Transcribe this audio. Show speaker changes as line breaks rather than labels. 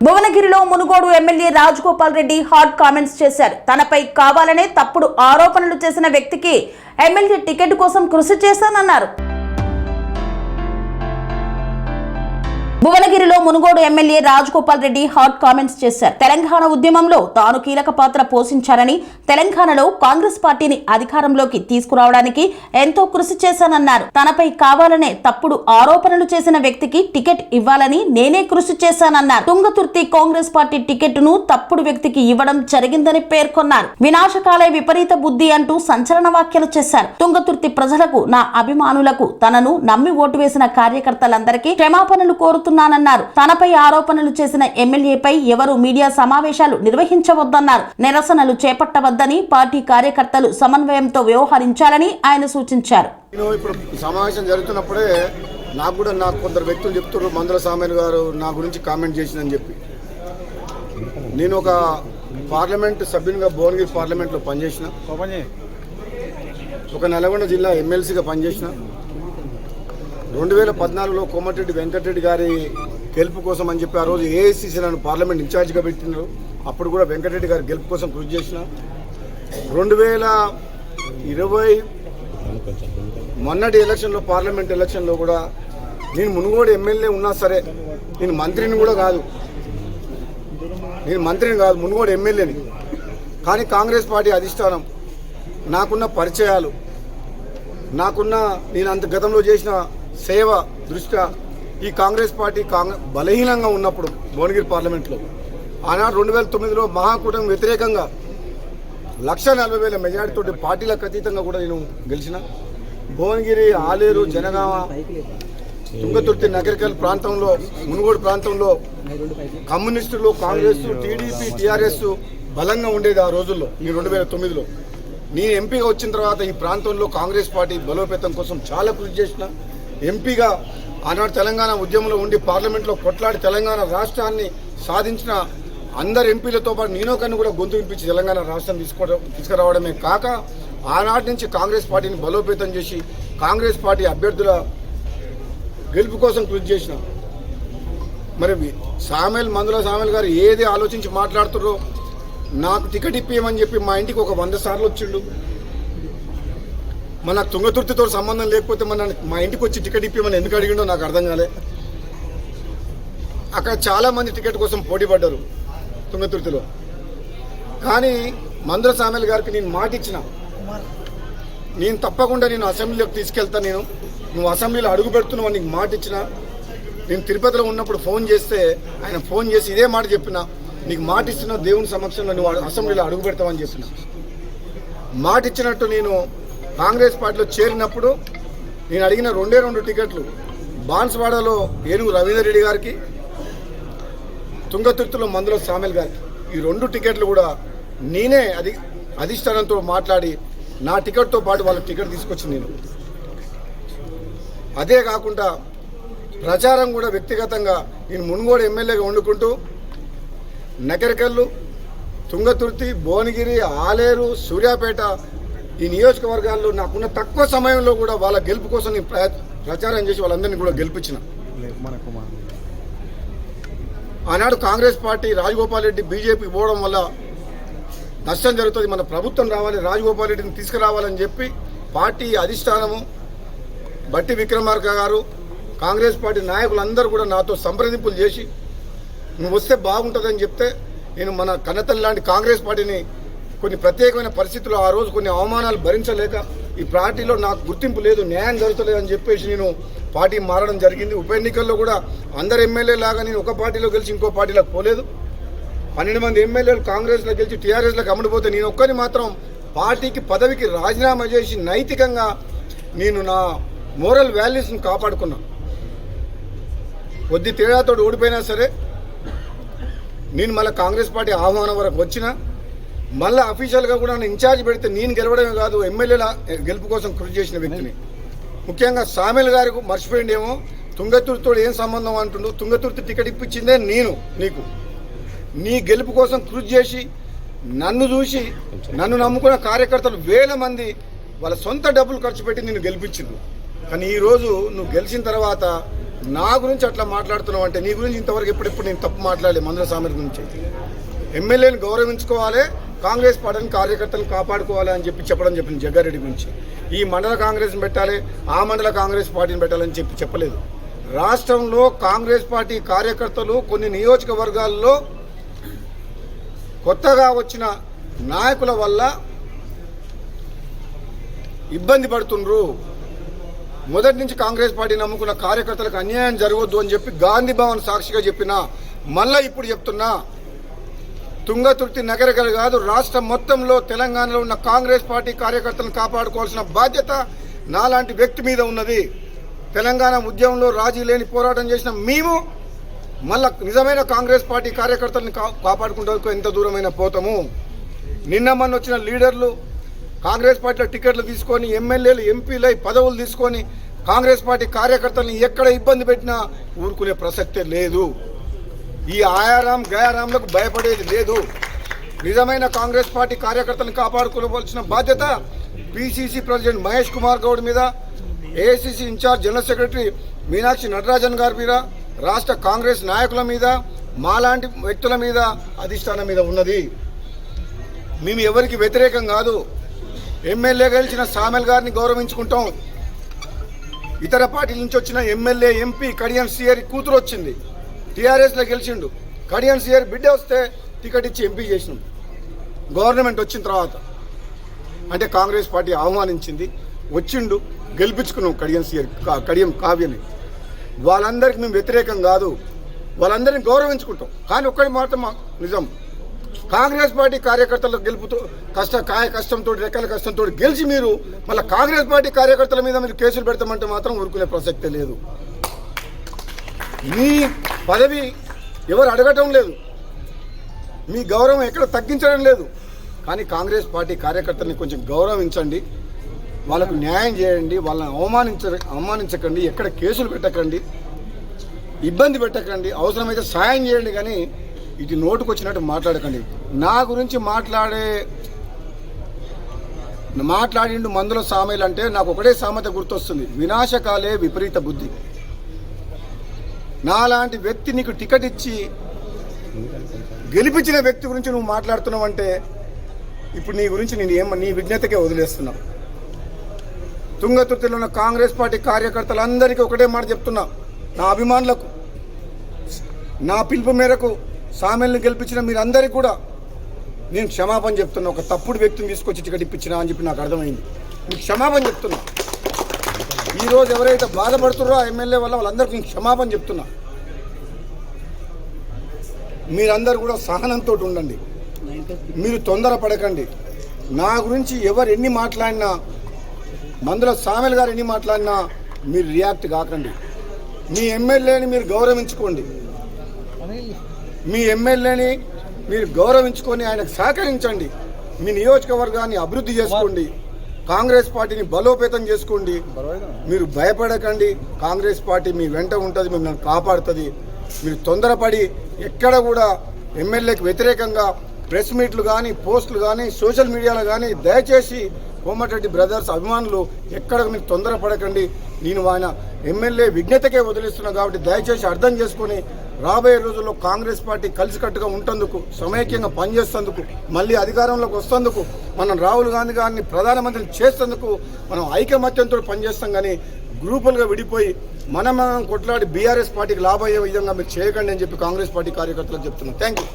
భువనగిరిలో Munugode MLA Rajagopal Reddy hot comments చేశారు. తనపై కావాలనే తప్పుడు ఆరోపణలు చేసిన వ్యక్తికి ఎమ్మెల్యే టికెట్ కోసం కృషి చేశానన్నారు. భువనగిరిలో Munugode MLA Rajagopal Reddy hot comments చేశారు. తెలంగాణ ఉద్యమంలో తాను కీలక పాత్ర పోషించారని, తెలంగాణలో కాంగ్రెస్ పార్టీని అధికారంలోకి తీసుకురావడానికి ఎంతో కృషి చేశానన్నారు. తనపై కావాలనే తప్పుడు ఆరోపణలు చేసిన వ్యక్తికి టికెట్ ఇవ్వాలని నేనే కృషి చేశానన్నారు. తుంగతుర్తి కాంగ్రెస్ పార్టీ టికెట్ ను తప్పుడు వ్యక్తికి ఇవ్వడం జరిగిందని పేర్కొన్నారు. వినాశకాలే విపరీత బుద్ధి అంటూ సంచలన వ్యాఖ్యలు చేశారు. తుంగతుర్తి ప్రజలకు, నా అభిమానులకు, తనను నమ్మి ఓటు వేసిన కార్యకర్తలందరికీ క్షమాపణలు కోరుతున్నారు. తనపై ఆరోపణలు చేసిన ఎమ్మెల్యేపై ఎవరు మీడియా సమావేశాలు నిర్వహించవద్దన్నారు. నిరసనలు చేపట్టవద్దని, పార్టీ కార్యకర్తలు సమన్వయంతో వ్యవహరించాలని ఆయన సూచించారు.
ఇప్పుడు సమావేశం జరుగుతున్నప్పుడే నాకు కొందరు వ్యక్తులు చెప్తున్నారు, మందుల సామేల్ గారు నా గురించి కామెంట్ చేసిందని చెప్పి. నేను ఒక పార్లమెంట్ సభ్యునిగా భువనగిరి పార్లమెంట్లో పనిచేసిన, ఒక నల్గొండ జిల్లా ఎమ్మెల్సీగా పనిచేసిన. 2014లో కోమటిరెడ్డి వెంకటరెడ్డి గారి గెలుపు కోసం అని చెప్పి ఆ రోజు ఏఐసిసి నన్ను పార్లమెంట్ ఇన్ఛార్జిగా పెట్టినారు. అప్పుడు కూడా వెంకటరెడ్డి గారి గెలుపు కోసం కృషి చేసిన. 2020 మొన్నటి ఎలక్షన్లో, పార్లమెంట్ ఎలక్షన్లో కూడా నేను మునుగోడు ఎమ్మెల్యే ఉన్నా సరే, నేను మంత్రిని కాదు, మునుగోడు ఎమ్మెల్యేని. కానీ కాంగ్రెస్ పార్టీ అధిష్టానం, నాకున్న పరిచయాలు, నేను అంత గతంలో చేసిన సేవ దృష్ట్యా ఈ కాంగ్రెస్ పార్టీ బలహీనంగా ఉన్నప్పుడు భువనగిరి పార్లమెంట్లో ఆనాడు 2009లో మహాకూటమి వ్యతిరేకంగా 1,40,000 మెజార్టీతో పార్టీలకు అతీతంగా కూడా నేను గెలిచిన. భువనగిరి, ఆలేరు, జనగామ, తుంగతుర్తి, నగరికల్ ప్రాంతంలో, మునుగోడు ప్రాంతంలో కమ్యూనిస్టులు, కాంగ్రెస్, టీడీపీ, టీఆర్ఎస్ బలంగా ఉండేది ఆ రోజుల్లో. ఈ 2009లో నేను ఎంపీగా వచ్చిన తర్వాత ఈ ప్రాంతంలో కాంగ్రెస్ పార్టీ బలోపేతం కోసం చాలా కృషి చేసిన. ఎంపీగా ఆనాడు తెలంగాణ ఉద్యమంలో ఉండి పార్లమెంట్లో కొట్లాడి తెలంగాణ రాష్ట్రాన్ని సాధించిన అందరు ఎంపీలతో పాటు నేనొకరిని కూడా గొంతు వినిపించి తెలంగాణ రాష్ట్రం తీసుకురావడమే కాక ఆనాటి నుంచి కాంగ్రెస్ పార్టీని బలోపేతం చేసి కాంగ్రెస్ పార్టీ అభ్యర్థుల గెలుపు కోసం కృషి చేసిన. మరి మందుల సామేల్ గారు ఏది ఆలోచించి మాట్లాడుతున్నారో, నాకు టికెట్ ఇప్పియమని చెప్పి మా ఇంటికి ఒక 100 సార్లు వచ్చిండు. మన తుంగతుర్తితో సంబంధం లేకపోతే మా ఇంటికి వచ్చి టికెట్ ఇప్పిమని ఎందుకు అడిగిండో నాకు అర్థం కాలే. అక్కడ చాలామంది టికెట్ కోసం పోటీ పడ్డారు తుంగతుర్తిలో. కానీ మందుల సామేల్ గారికి నేను మాట ఇచ్చిన, నేను తప్పకుండా నేను అసెంబ్లీలోకి తీసుకెళ్తా, నువ్వు అసెంబ్లీలో అడుగు పెడుతున్నావు నీకు మాట ఇచ్చిన. నేను తిరుపతిలో ఉన్నప్పుడు ఫోన్ చేస్తే ఆయన ఫోన్ చేసి ఇదే మాట చెప్పిన, నీకు మాట ఇస్తున్నా దేవుని సమక్షంలో నువ్వు అసెంబ్లీలో అడుగు పెడతావని చెప్పిన. మాట ఇచ్చినట్టు నేను కాంగ్రెస్ పార్టీలో చేరినప్పుడు నేను అడిగిన 2 టికెట్లు బాన్స్వాడలో ఏనుగు రవీందర్ రెడ్డి గారికి, తుంగతుర్తిలో మందుల సామేల్ గారికి. ఈ 2 టికెట్లు కూడా నేనే అధిష్టానంతో మాట్లాడి నా టికెట్తో పాటు వాళ్ళకి టికెట్ తీసుకొచ్చింది నేను. అదే కాకుండా ప్రచారం కూడా వ్యక్తిగతంగా నేను మునుగోడు ఎమ్మెల్యేగా వండుకుంటూ నకరికల్లు, తుంగతుర్తి, భువనగిరి, ఆలేరు, సూర్యాపేట ఈ నియోజకవర్గాల్లో నాకున్న తక్కువ సమయంలో కూడా వాళ్ళ గెలుపు కోసం నేను ప్రచారం చేసి వాళ్ళందరినీ కూడా గెలిపించిన. ఆనాడు కాంగ్రెస్ పార్టీ రాజగోపాల్ రెడ్డి బీజేపీ పోవడం వల్ల నష్టం జరుగుతుంది, మన ప్రభుత్వం రావాలి, రాజగోపాల్ రెడ్డిని తీసుకురావాలని చెప్పి పార్టీ అధిష్టానము, బట్టి విక్రమార్క గారు, కాంగ్రెస్ పార్టీ నాయకులందరూ కూడా నాతో సంప్రదింపులు చేసి నువ్వు వస్తే బాగుంటుందని చెప్తే నేను మన కన్నతల్లి లాంటి కాంగ్రెస్ పార్టీని కొన్ని ప్రత్యేకమైన పరిస్థితుల్లో ఆ రోజు కొన్ని అవమానాలు భరించలేక ఈ పార్టీలో నాకు గుర్తింపు లేదు, న్యాయం జరుగుతలేదు అని చెప్పేసి నేను పార్టీ మారడం జరిగింది. ఉప ఎన్నికల్లో కూడా అందరు ఎమ్మెల్యే లాగా నేను ఒక పార్టీలో గెలిచి ఇంకో పార్టీలోకి పోలేదు. 12 మంది ఎమ్మెల్యేలు కాంగ్రెస్లో గెలిచి టీఆర్ఎస్లోకి అమ్ముడిపోతే నేను ఒక్కరిని మాత్రం పార్టీకి పదవికి రాజీనామా చేసి నైతికంగా నేను నా మోరల్ వాల్యూస్ని కాపాడుకున్నా. కొద్ది తేడాతో ఓడిపోయినా సరే నేను మళ్ళీ కాంగ్రెస్ పార్టీ ఆహ్వానం వరకు వచ్చినా, మళ్ళీ అఫీషియల్గా కూడా నన్ను ఇన్ఛార్జ్ పెడితే నేను గెలవడమే కాదు, ఎమ్మెల్యేల గెలుపు కోసం కృషి చేసిన వ్యక్తిని. ముఖ్యంగా సామేల్ గారికి మర్చిపోయిండేమో, తుంగతుర్తితో ఏం సంబంధం అంటుండు. తుంగతుర్తి టికెట్ ఇప్పించిందే నీకు నీ గెలుపు కోసం కృషి చేసి నన్ను చూసి నన్ను నమ్ముకున్న కార్యకర్తలు 1000 మంది వాళ్ళ సొంత డబ్బులు ఖర్చు పెట్టి నిన్ను గెలిపించిండు. కానీ ఈరోజు నువ్వు గెలిచిన తర్వాత నా గురించి అట్లా మాట్లాడుతున్నావు అంటే నీ గురించి ఇంతవరకు ఎప్పుడెప్పుడు నేను తప్పు మాట్లాడలేదు. మందుల సామెత గురించి ఎమ్మెల్యేని గౌరవించుకోవాలి, కాంగ్రెస్ పార్టీని కార్యకర్తలను కాపాడుకోవాలి అని చెప్పడం చెప్పింది జగ్గారెడ్డి గురించి. ఈ మండల కాంగ్రెస్ని పెట్టాలి, ఆ మండల కాంగ్రెస్ పార్టీని పెట్టాలని చెప్పలేదు. రాష్ట్రంలో కాంగ్రెస్ పార్టీ కార్యకర్తలు కొన్ని నియోజకవర్గాల్లో కొత్తగా వచ్చిన నాయకుల వల్ల ఇబ్బంది పడుతుండ్రు. మొదటి నుంచి కాంగ్రెస్ పార్టీ నమ్ముకున్న కార్యకర్తలకు అన్యాయం జరగవద్దు అని చెప్పి గాంధీ భవన్ సాక్షిగా చెప్పినా, మళ్ళా ఇప్పుడు చెప్తున్నా, తుంగతుర్తి నగరగలు కాదు రాష్ట్రం మొత్తంలో తెలంగాణలో ఉన్న కాంగ్రెస్ పార్టీ కార్యకర్తలను కాపాడుకోవాల్సిన బాధ్యత నాలాంటి వ్యక్తి మీద ఉన్నది. తెలంగాణ ఉద్యమంలో రాజీ లేని పోరాటం చేసిన మేము మళ్ళా నిజమైన కాంగ్రెస్ పార్టీ కార్యకర్తలను కాపాడుకుంటూ ఎంత దూరమైనా పోతాము. నిన్న మొన్న వచ్చిన లీడర్లు కాంగ్రెస్ పార్టీలో టికెట్లు తీసుకొని ఎమ్మెల్యేలు ఎంపీలై పదవులు తీసుకొని కాంగ్రెస్ పార్టీ కార్యకర్తలను ఎక్కడ ఇబ్బంది పెట్టినా ఊరుకునే ప్రసక్తే లేదు. ఈ ఆయారాం గయారాంలకు భయపడేది లేదు. నిజమైన కాంగ్రెస్ పార్టీ కార్యకర్తలను కాపాడుకోవాల్సిన బాధ్యత పిసిసి ప్రెసిడెంట్ మహేష్ కుమార్ గౌడ్ మీద, AICC in-charge general secretary Meenakshi Natarajan గారి మీద, రాష్ట్ర కాంగ్రెస్ నాయకుల మీద, మాలాంటి వ్యక్తుల మీద, అధిష్టానం మీద ఉన్నది. మేము ఎవరికి వ్యతిరేకం కాదు. ఎమ్మెల్యే గెలిచిన సామెల్ గారిని గౌరవించుకుంటాం. ఇతర పార్టీల నుంచి వచ్చిన ఎమ్మెల్యే ఎంపీ కడియం సిఆర్ కూతురు వచ్చింది, టీఆర్ఎస్లో గెలిచిండు. కడియం సిఆర్ బిడ్డ వస్తే టికెట్ ఇచ్చి ఎంపీ చేసినాం. గవర్నమెంట్ వచ్చిన తర్వాత అంటే కాంగ్రెస్ పార్టీ ఆహ్వానించింది, వచ్చిండు, గెలిపించుకున్నాం కడియం కావ్యని. వాళ్ళందరికీ మేము వ్యతిరేకం కాదు, వాళ్ళందరినీ గౌరవించుకుంటాం. కానీ ఒక్కడి మాత్రం నిజం, కాంగ్రెస్ పార్టీ కార్యకర్తల గెలుపుతో కష్టంతో రెక్కల కష్టంతో గెలిచి మీరు మళ్ళీ కాంగ్రెస్ పార్టీ కార్యకర్తల మీద మీరు కేసులు పెడతామంటే మాత్రం ఊరుకునే ప్రసక్తే లేదు. మీ పదవి ఎవరు అడగటం లేదు, మీ గౌరవం ఎక్కడ తగ్గించడం లేదు. కానీ కాంగ్రెస్ పార్టీ కార్యకర్తల్ని కొంచెం గౌరవించండి, వాళ్ళకు న్యాయం చేయండి, వాళ్ళని అవమానించకండి, ఎక్కడ కేసులు పెట్టకండి, ఇబ్బంది పెట్టకండి, అవసరమైతే సాయం చేయండి. కానీ ఇది నోటుకు వచ్చినట్టు మాట్లాడకండి. నా గురించి మాట్లాడిండు మందుల సామెలు అంటే నాకు ఒకటే సామెత గుర్తొస్తుంది, వినాశకాలే విపరీత బుద్ధి. నాలాంటి వ్యక్తి నీకు టికెట్ ఇచ్చి గెలిపించిన వ్యక్తి గురించి నువ్వు మాట్లాడుతున్నావు అంటే ఇప్పుడు నీ గురించి నీ విజ్ఞతకే వదిలేస్తున్నా. తుంగతుర్తిలో ఉన్న కాంగ్రెస్ పార్టీ కార్యకర్తలందరికీ ఒకటే మాట చెప్తున్నా, నా అభిమానులకు, నా పిలుపు మేరకు సామెల్ని గెలిపించిన మీరందరికీ కూడా నేను క్షమాపణ చెప్తున్నా. ఒక తప్పుడు వ్యక్తిని తీసుకొచ్చి టికెట్ ఇప్పించినా అని చెప్పి నాకు అర్థమైంది. మీకు క్షమాపణ చెప్తున్నా. ఈరోజు ఎవరైతే బాధపడుతున్నారో ఆ ఎమ్మెల్యే వల్ల వాళ్ళందరికీ నేను క్షమాపణ చెప్తున్నా. మీరందరూ కూడా సహనంతో ఉండండి, మీరు తొందరపడకండి. నా గురించి ఎవరు ఎన్ని మాట్లాడినా, మందుల సామెల్ గారు ఎన్ని మాట్లాడినా మీరు రియాక్ట్ కాకండి. మీ ఎమ్మెల్యేని మీరు గౌరవించుకోండి, మీ ఎమ్మెల్యేని మీరు గౌరవించుకొని ఆయనకు సహకరించండి. మీ నియోజకవర్గాన్ని అభివృద్ధి చేసుకోండి, కాంగ్రెస్ పార్టీని బలోపేతం చేసుకోండి. మీరు భయపడకండి, కాంగ్రెస్ పార్టీ మీ వెంట ఉంటుంది, మిమ్మల్ని కాపాడుతుంది. మీరు తొందరపడి ఎక్కడ కూడా ఎమ్మెల్యేకి వ్యతిరేకంగా ప్రెస్ మీట్లు కానీ, పోస్టులు కానీ, సోషల్ మీడియాలో కానీ దయచేసి కోమటిరెడ్డి బ్రదర్స్ అభిమానులు ఎక్కడ మీరు తొందరపడకండి. నేను ఆయన ఎమ్మెల్యే విజ్ఞతకే వదిలిస్తున్నా కాబట్టి దయచేసి అర్థం చేసుకొని రాబోయే రోజుల్లో కాంగ్రెస్ పార్టీ కలిసికట్టుగా ఉంటందుకు, సమైక్యంగా పనిచేసేందుకు, మళ్ళీ అధికారంలోకి వస్తేందుకు, మనం రాహుల్ గాంధీ గారిని ప్రధానమంత్రిని చేసేందుకు మనం ఐకమత్యంతో పనిచేస్తాం. కానీ గ్రూపులుగా విడిపోయి మనం కొట్లాడి బీఆర్ఎస్ పార్టీకి లాభం అయ్యే విధంగా మీరు చేయకండి అని చెప్పి కాంగ్రెస్ పార్టీ కార్యకర్తలకు చెప్తున్నాం. Thank you.